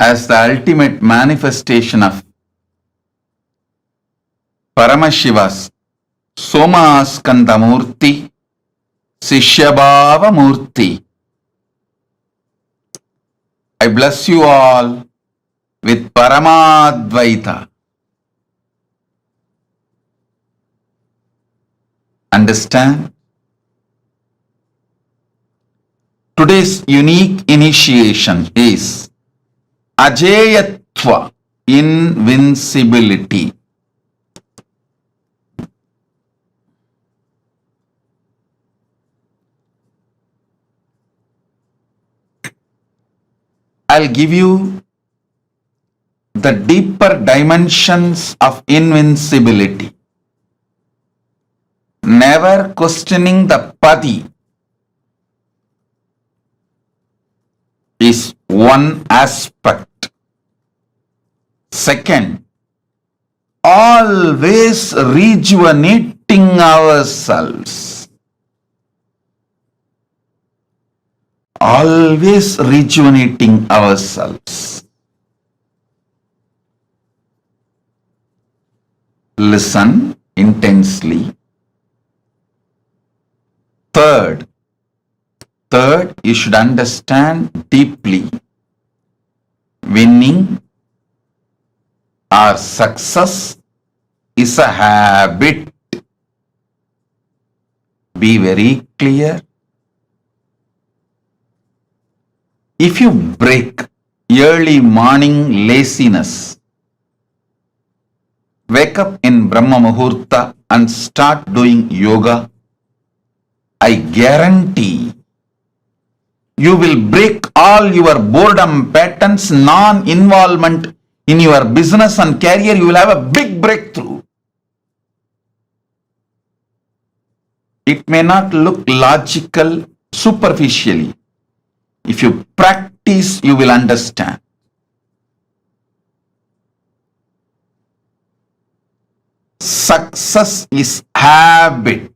as the ultimate manifestation of Paramashiva's Somaskandamurti, Sishyabhava Murti. I bless you all with Paramadvaita. Understand? Today's unique initiation is Ajeyatva, invincibility. I'll give you the deeper dimensions of invincibility. Never questioning the Pati is one aspect. Second, always rejuvenating ourselves. Always rejuvenating ourselves. Listen intensely. Third, you should understand deeply. Winning or success is a habit. Be very clear. If you break early morning laziness, wake up in Brahma Muhurta and start doing yoga, I guarantee you will break all your boredom patterns, non-involvement in your business and career. You will have a big breakthrough. It may not look logical superficially. If you practice, you will understand. Success is habit.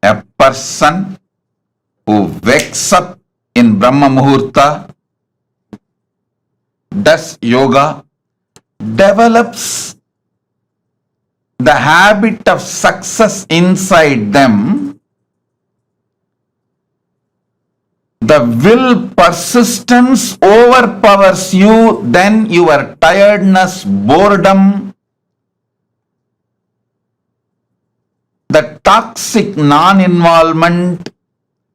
A person who wakes up in Brahma Muhurta, does yoga, develops the habit of success inside them, the will persistence overpowers you, then your tiredness, boredom, the toxic non-involvement,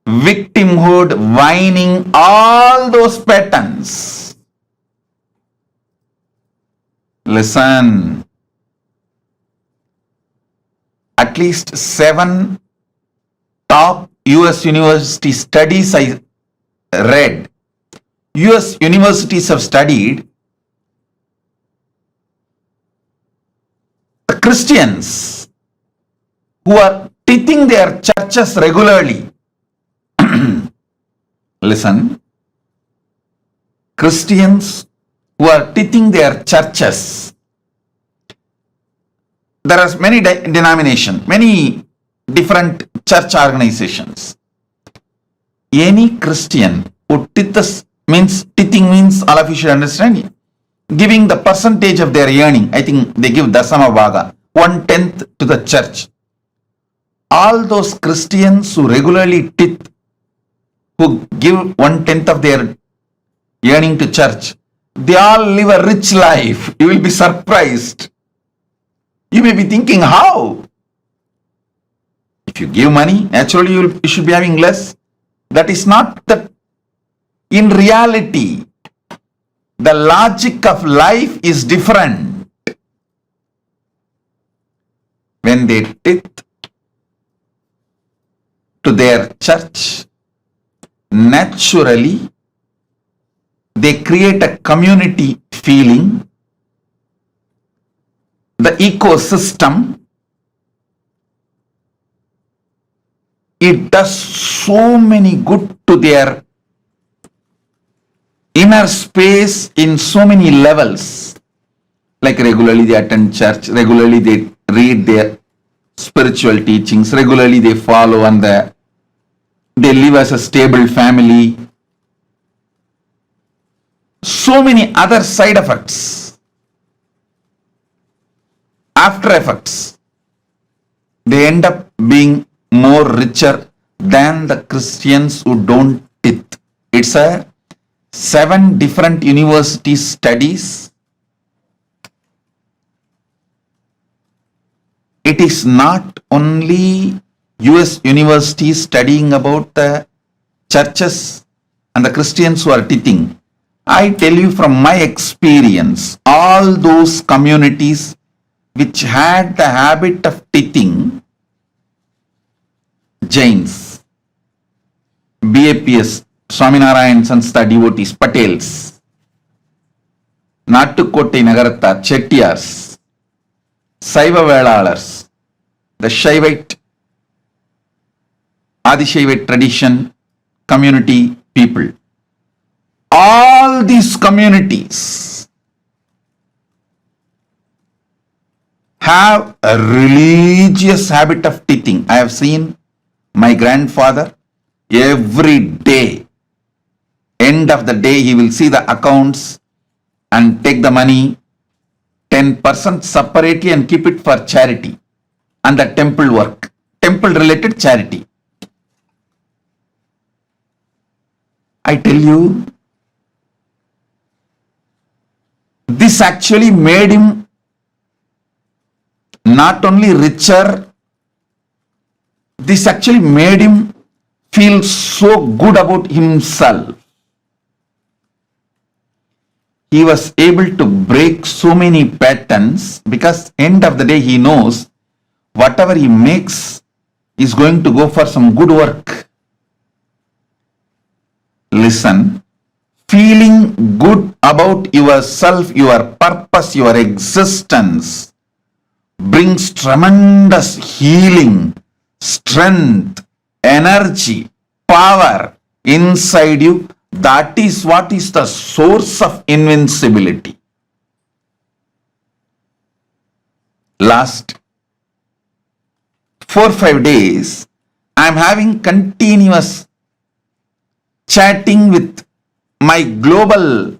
victimhood, whining, all those patterns. Listen. At least 7 top US university studies I read. US universities have studied the Christians who are teaching their churches regularly. Listen, Christians who are teaching their churches, there are many denominations, many different church organizations. Any Christian who teaching means, all of you should understand, giving the percentage of their earning. I think they give Dasama Bhaga, 1/10 to the church. All those Christians who regularly teach, who give 1/10 of their earning to church, they all live a rich life. You will be surprised. You may be thinking, how? If you give money, naturally you should be having less. That is not the. In reality, the logic of life is different. When they teach to their church, naturally they create a community feeling, the ecosystem. It does so many good to their inner space in so many levels. Like regularly they attend church, regularly they read their spiritual teachings, regularly they follow, and they live as a stable family. so many other side effects, after effects. They end up being more richer than the Christians who don't tithe. It's a 7 different university studies. It is not only US universities studying about the churches and the Christians who are tithing. I tell you from my experience, all those communities which had the habit of tithing, Jains, BAPS, Swaminarayan Sanstha devotees, Patels, Nattukottai Nagaratha, Chettiars, Saiva Velalars, the Shaivite, Adishaivite tradition, community people. All these communities have a religious habit of tithing. I have seen my grandfather every day, end of the day, he will see the accounts and take the money, 10% separately and keep it for charity and the temple work, temple related charity. I tell you, this actually made him not only richer, this actually made him feel so good about himself. He was able to break so many patterns because end of the day he knows whatever he makes is going to go for some good work. Listen, feeling good about yourself, your purpose, your existence brings tremendous healing, strength, energy, power inside you. That is what is the source of invincibility. Last 4-5 days, I am having continuous chatting with my global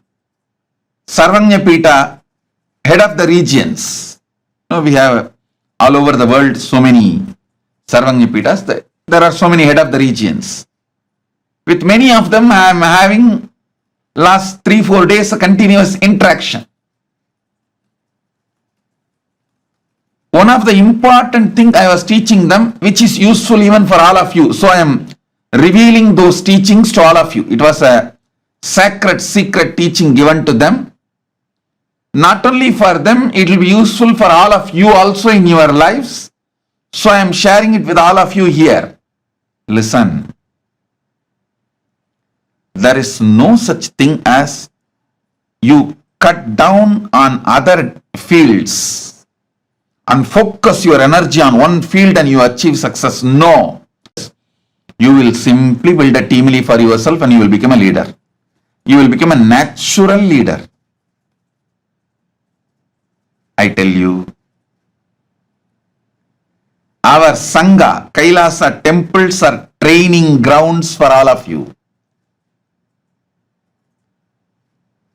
Sarvanyapita head of the regions. We have all over the world so many Sarvanyapitas. There are so many head of the regions. With many of them, I am having last 3-4 days a continuous interaction. One of the important thing I was teaching them, which is useful even for all of you. So I am revealing those teachings to all of you. It was a sacred, secret teaching given to them. Not only for them, it will be useful for all of you also in your lives. So I am sharing it with all of you here. Listen. There is no such thing as you cut down on other fields and focus your energy on one field and you achieve success. No. You will simply build a team for yourself and you will become a leader. You will become a natural leader. I tell you, our Sangha, Kailasa temples are training grounds for all of you.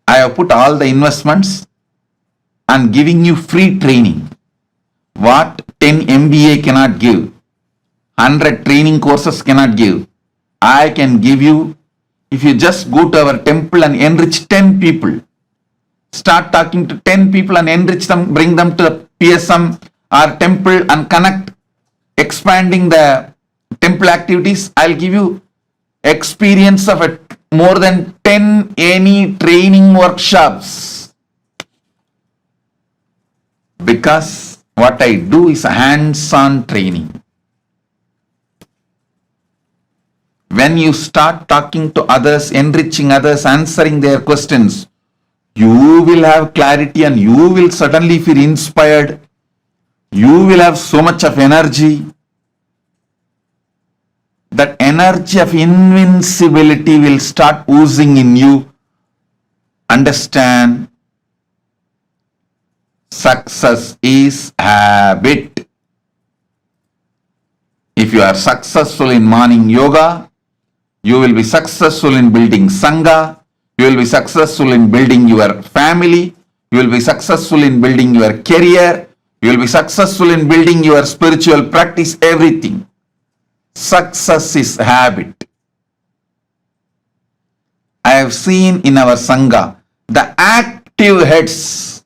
I have put all the investments and giving you free training. What 10 MBA cannot give, 100 training courses cannot give, I can give you if you just go to our temple and enrich 10 people. Start talking to 10 people and enrich them, bring them to the PSM or temple and connect, expanding the temple activities. I'll give you experience of more than 10 any training workshops. Because what I do is a hands-on training. When you start talking to others, enriching others, answering their questions, you will have clarity and you will suddenly feel inspired. You will have so much of energy. That energy of invincibility will start oozing in you. Understand, success is habit. If you are successful in morning yoga, you will be successful in building Sangha. You will be successful in building your family. You will be successful in building your career. You will be successful in building your spiritual practice, everything. Success is habit. I have seen in our Sangha, the active heads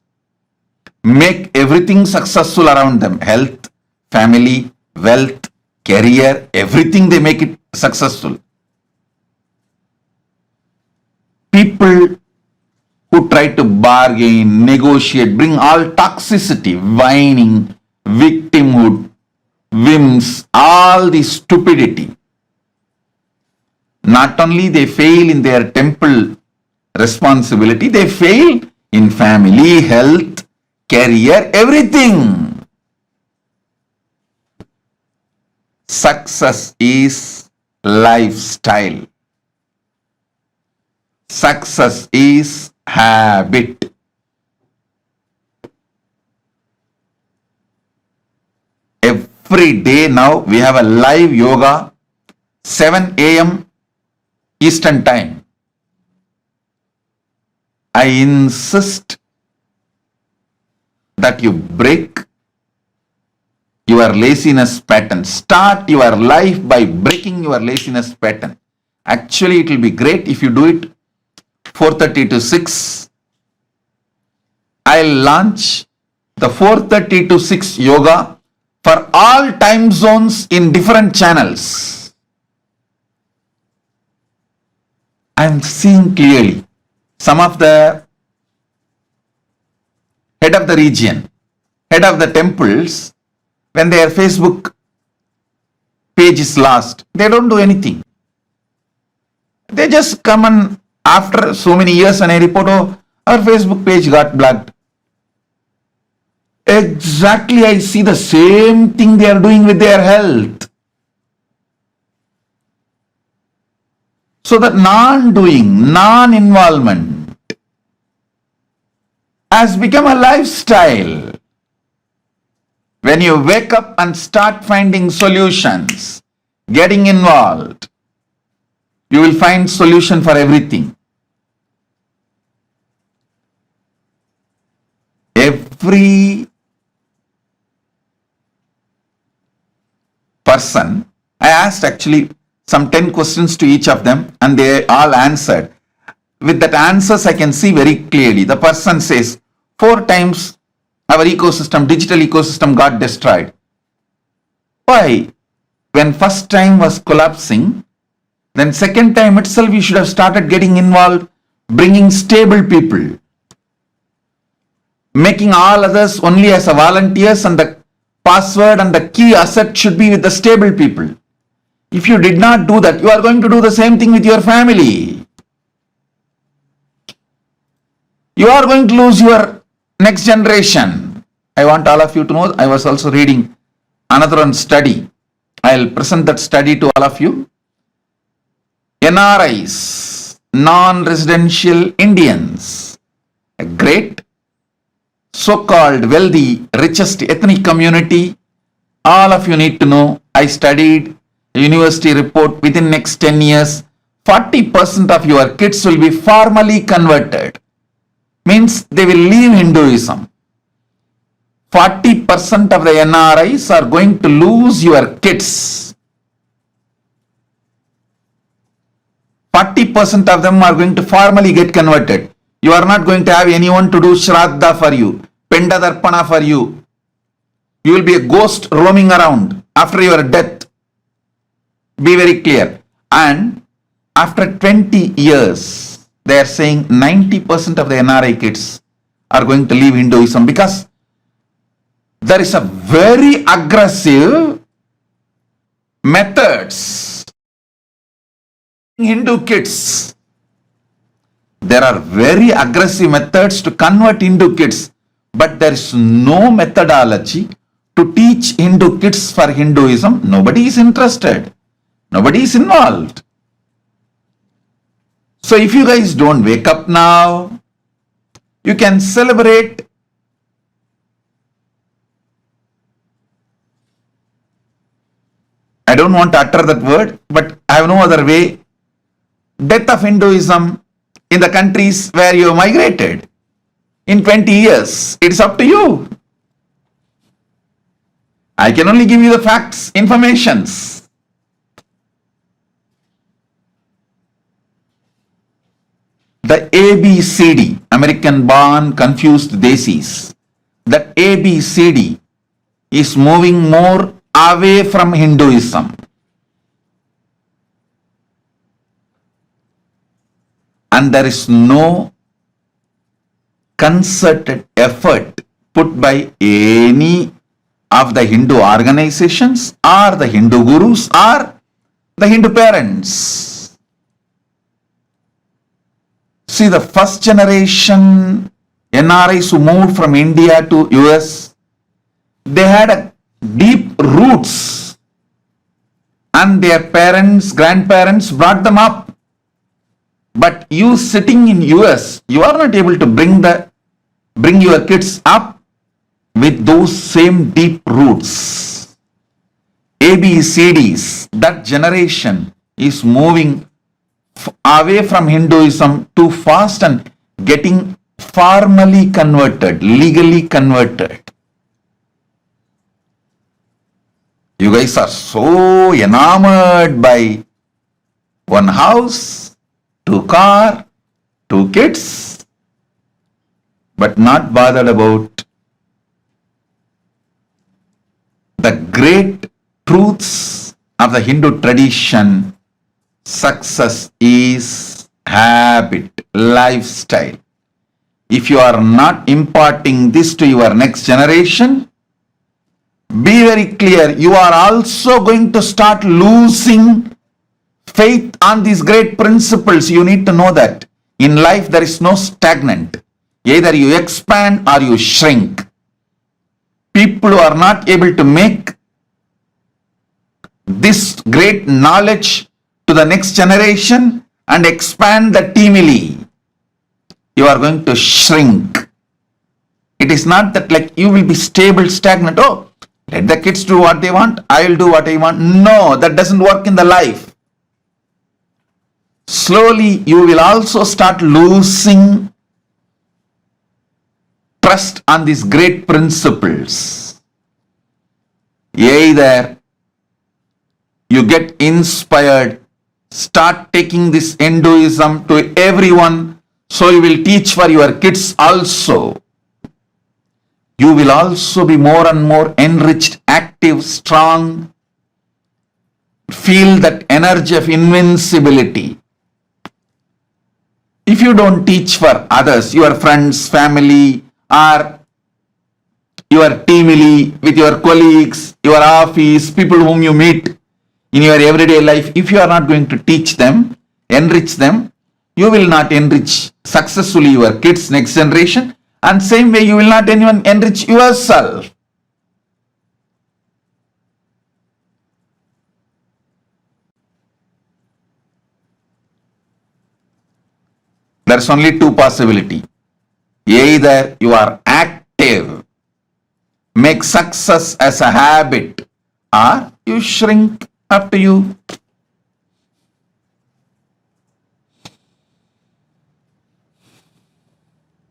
make everything successful around them. Health, family, wealth, career, everything they make it successful. People who try to bargain, negotiate, bring all toxicity, whining, victimhood, whims, all the stupidity. Not only they fail in their temple responsibility, they fail in family, health, career, everything. Success is lifestyle. Success is habit. Every day now we have a live yoga, 7 a.m. Eastern time. I insist that you break your laziness pattern. Start your life by breaking your laziness pattern. Actually, it will be great if you do it 4:30 to 6. I'll launch the 4:30 to 6 yoga for all time zones in different channels. I'm seeing clearly some of the head of the region, head of the temples, when their Facebook page is lost, they don't do anything. They just come and after so many years and I report, oh, our Facebook page got blocked. Exactly, I see the same thing they are doing with their health. So that non-doing, non-involvement has become a lifestyle. When you wake up and start finding solutions, getting involved, you will find solution for everything. Every person, I asked actually some 10 questions to each of them and they all answered. With that answers I can see very clearly. The person says 4 times our ecosystem, digital ecosystem got destroyed. Why? When first time was collapsing, then second time itself you should have started getting involved, bringing stable people, making all others only as a volunteers, and the password and the key asset should be with the stable people. If you did not do that, you are going to do the same thing with your family. You are going to lose your next generation. I want all of you to know, I was also reading another one study. I'll present that study to all of you. NRIs, non-residential Indians, a great so-called wealthy, richest ethnic community. All of you need to know, I studied a university report, within next 10 years, 40% of your kids will be formally converted. Means they will leave Hinduism. 40% of the NRIs are going to lose your kids. 40% of them are going to formally get converted. You are not going to have anyone to do Shraddha for you, Penda Darpana for you. You will be a ghost roaming around after your death. Be very clear. And after 20 years, they are saying 90% of the NRI kids are going to leave Hinduism because there is a very aggressive methods. Hindu kids, there are very aggressive methods to convert Hindu kids, but there is no methodology to teach Hindu kids for Hinduism. Nobody is interested. Nobody is involved. So if you guys don't wake up now, you can celebrate I don't want to utter that word, but I have no other way. Death of Hinduism in the countries where you migrated in 20 years. It's up to you. I can only give you the facts, informations. The ABCD, American born confused desis, that ABCD is moving more away from Hinduism. And there is no concerted effort put by any of the Hindu organizations or the Hindu gurus or the Hindu parents. See, the first generation NRIs who moved from India to US, they had a deep roots and their parents, grandparents brought them up. But you sitting in US, you are not able to bring your kids up with those same deep roots. ABCDs, that generation is moving away from Hinduism too fast and getting formally converted, legally converted. You guys are so enamored by one house, 2 car, 2 kids, but not bothered about the great truths of the Hindu tradition. Success is habit, lifestyle. If you are not imparting this to your next generation, be very clear, you are also going to start losing faith on these great principles. You need to know that in life there is no stagnant. Either you expand or you shrink. People who are not able to make this great knowledge to the next generation and expand the teamily, you are going to shrink. It is not that like you will be stable, stagnant. Oh, let the kids do what they want, I will do what I want. No, that doesn't work in the life. Slowly you will also start losing trust on these great principles. Either you get inspired, start taking this Hinduism to everyone, so you will teach for your kids also. You will also be more and more enriched, active, strong, feel that energy of invincibility. If you don't teach for others, your friends, family, or your teamily, with your colleagues, your office, people whom you meet in your everyday life, if you are not going to teach them, enrich them, you will not enrich successfully your kids, next generation, and same way you will not even enrich yourself. There's only 2 possibilities. Either you are active, make success as a habit, or you shrink. Up to you.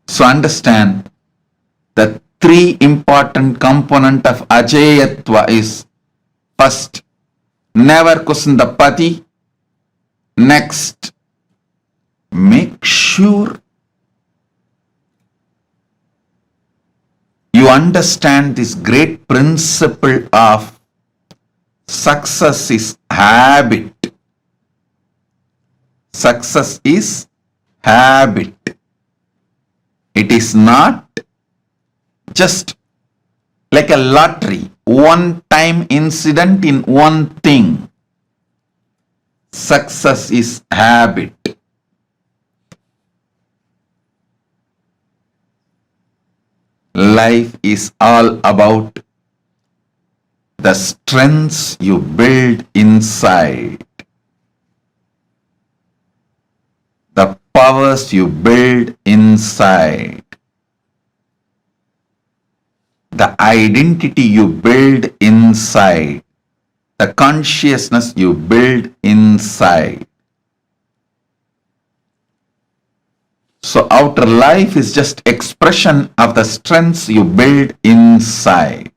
So understand the 3 important component of Ajayatva is: first, never question the Pati. Next, make sure you understand this great principle of success is habit. Success is habit. It is not just like a lottery, one-time incident in one thing. Success is habit. Life is all about the strengths you build inside, the powers you build inside, the identity you build inside, the consciousness you build inside. So outer life is just expression of the strengths you build inside.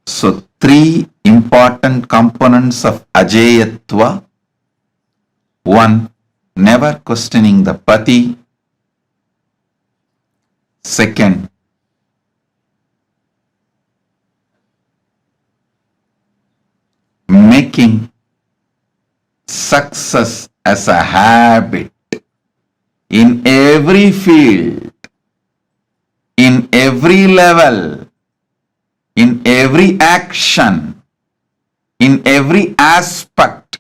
So three important components of Ajayatva. One, never questioning the Pati. Second, making success as a habit in every field, in every level, in every action, in every aspect,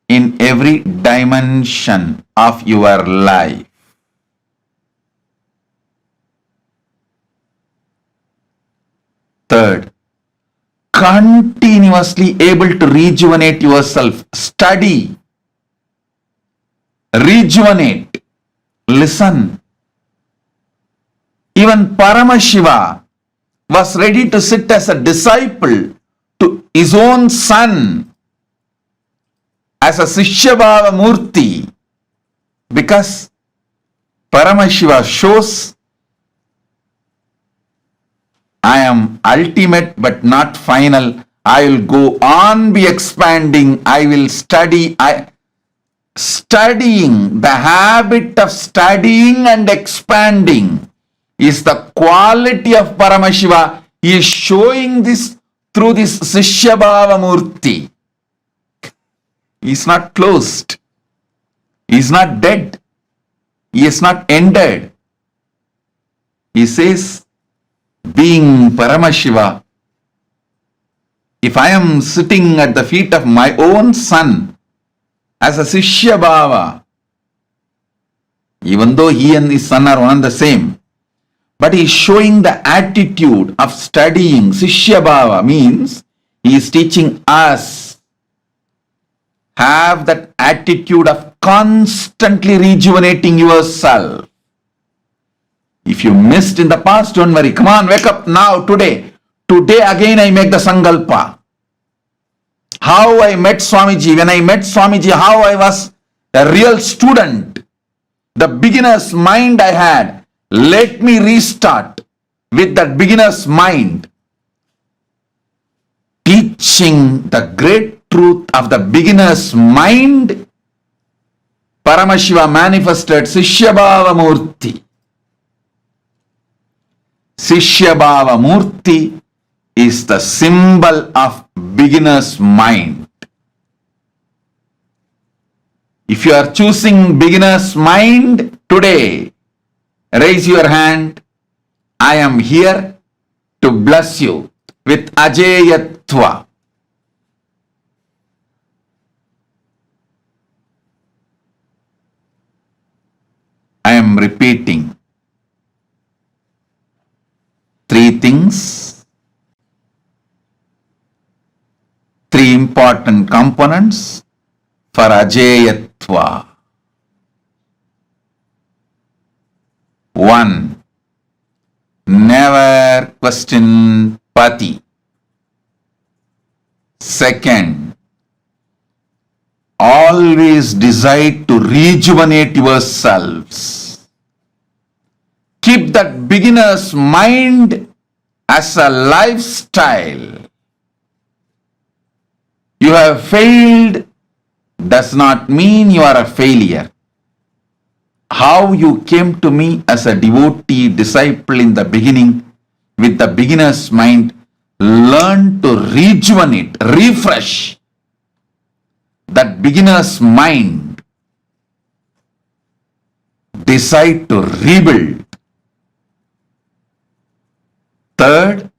in every dimension of your life. Third, continuously able to rejuvenate yourself. Study, rejuvenate, listen. Even Paramashiva was ready to sit as a disciple to his own son as a Sishyabhava Murti, because Paramashiva shows, I am ultimate but not final. I will go on be expanding. I will study. Studying, the habit of studying and expanding is the quality of Paramashiva. He is showing this through this Sishyabhava Murti. He is not closed. He is not dead. He is not ended. He says, being Paramashiva, if I am sitting at the feet of my own son as a Sishyabhava, even though he and his son are one and the same, but he is showing the attitude of studying. Sishyabhava means he is teaching us, have that attitude of constantly rejuvenating yourself. If you missed in the past, don't worry. Come on, wake up now, today. Today again I make the Sankalpa. How I met Swamiji. When I met Swamiji, how I was a real student. The beginner's mind I had. Let me restart with that beginner's mind. Teaching the great truth of the beginner's mind, Paramashiva manifested Sishyabhava Murti. Sishyabhava Murti is the symbol of beginner's mind. If you are choosing beginner's mind today, raise your hand. I am here to bless you with Ajayatva. I am repeating. Three things, three important components for Ajayatva. One, never question Pati. Second, always decide to rejuvenate yourselves. Keep that beginner's mind as a lifestyle. You have failed does not mean you are a failure. How you came to me as a devotee disciple in the beginning with the beginner's mind, learn to rejuvenate, refresh that beginner's mind. Decide to rebuild. Third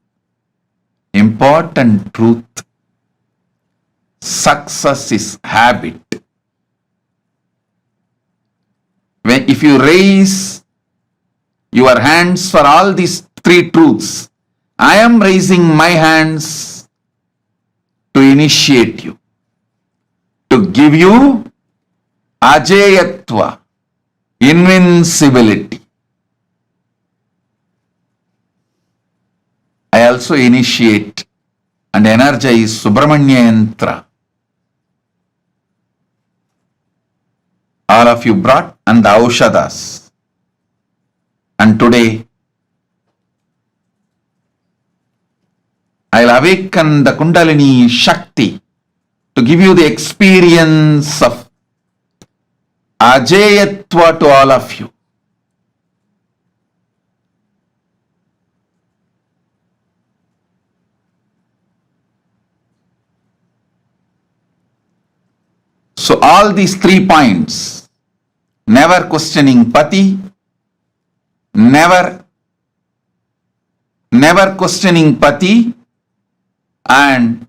important truth, success is habit. If you raise your hands for all these three truths, I am raising my hands to initiate you, to give you Ajayatva, invincibility. I also initiate and energize Subramanya Yantra. all of you brought, and the Aushadas. And today, I'll awaken the Kundalini Shakti to give you the experience of Ajayatva to all of you. So all these 3 points, never questioning Pati, never questioning Pati, and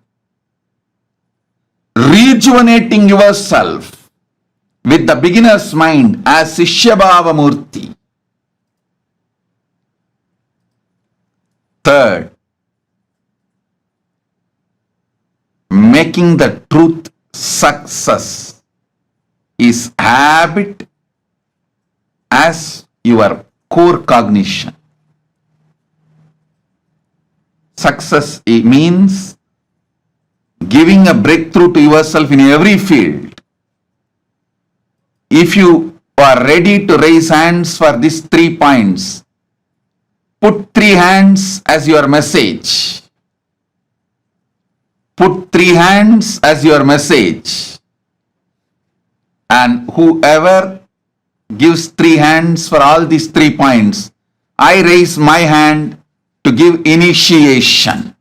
rejuvenating yourself with the beginner's mind as Sishyabhava Murti. Third, making the truth success is habit as your core cognition. Success means giving a breakthrough to yourself in every field. If you are ready to raise hands for these 3 points, put 3 hands as your message. Put 3 hands as your message. And whoever gives 3 hands for all these 3 points, I raise my hand to give initiation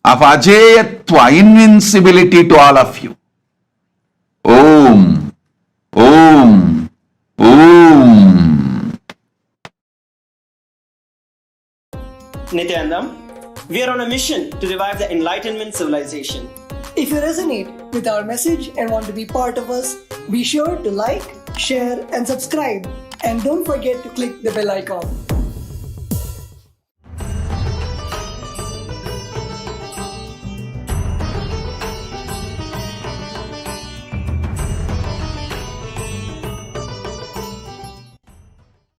of Ajayatva, invincibility to all of you. Om, Om, Om. Nithyananda, we are on a mission to revive the enlightenment civilization. If you resonate with our message and want to be part of us, be sure to like, share and subscribe. And don't forget to click the bell icon.